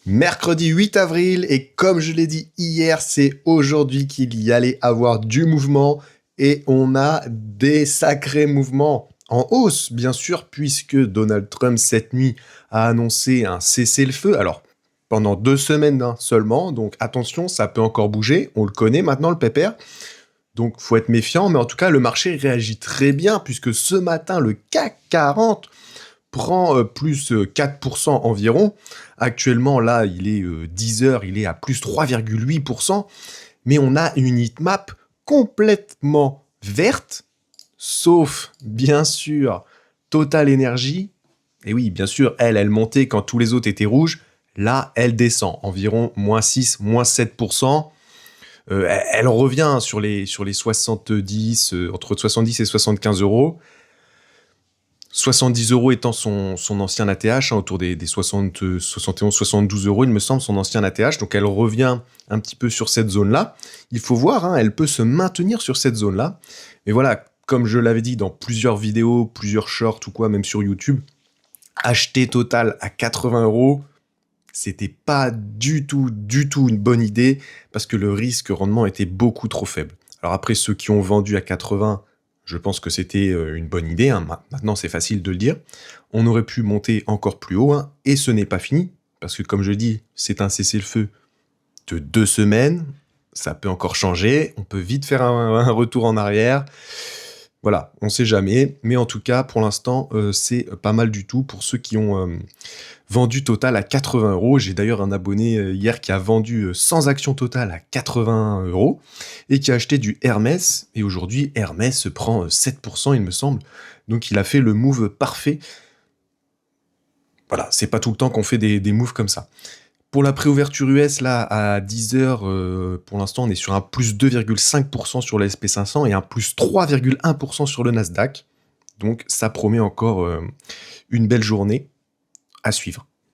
Mercredi 8 avril, et comme je l'ai dit hier, c'est aujourd'hui qu'il y allait avoir du mouvement, et on a des sacrés mouvements en hausse, bien sûr, puisque Donald Trump, cette nuit, a annoncé un cessez-le-feu. Alors, pendant 2 semaines seulement, donc attention, ça peut encore bouger, on le connaît maintenant, le pépère. Donc, faut être méfiant, mais en tout cas, le marché réagit très bien, puisque ce matin, le CAC 40 prend plus 4% environ. Actuellement, là, il est 10 heures, il est à plus 3,8%. Mais on a une heatmap complètement verte, sauf, bien sûr, Total Energy. Et oui, bien sûr, elle montait quand tous les autres étaient rouges. Là, elle descend, environ moins 6, moins 7%. Elle revient sur les 70, entre 70 et 75 euros. 70 euros étant son ancien ATH, autour des 60, 71, 72 euros, il me semble, son ancien ATH. Donc elle revient un petit peu sur cette zone-là. Il faut voir, elle peut se maintenir sur cette zone-là. Mais voilà, comme je l'avais dit dans plusieurs vidéos, plusieurs shorts ou quoi, même sur YouTube, acheter Total à 80 euros, c'était pas du tout une bonne idée parce que le risque-rendement était beaucoup trop faible. Alors après, ceux qui ont vendu à 80, je pense que c'était une bonne idée. Maintenant, c'est facile de le dire. On aurait pu monter encore plus haut, et ce n'est pas fini parce que, comme je dis, c'est un cessez-le-feu de 2 semaines. Ça peut encore changer. On peut vite faire un retour en arrière. Voilà, on sait jamais. Mais en tout cas, pour l'instant, c'est pas mal du tout pour ceux qui ont vendu Total à 80 euros. J'ai d'ailleurs un abonné hier qui a vendu sans action Total à 80 euros et qui a acheté du Hermès. Et aujourd'hui, Hermès prend 7%, il me semble. Donc il a fait le move parfait. Voilà, c'est pas tout le temps qu'on fait des moves comme ça. Pour la préouverture US, là, à 10 heures, pour l'instant, on est sur un plus 2,5% sur le SP500 et un plus 3,1% sur le Nasdaq. Donc ça promet encore une belle journée à suivre.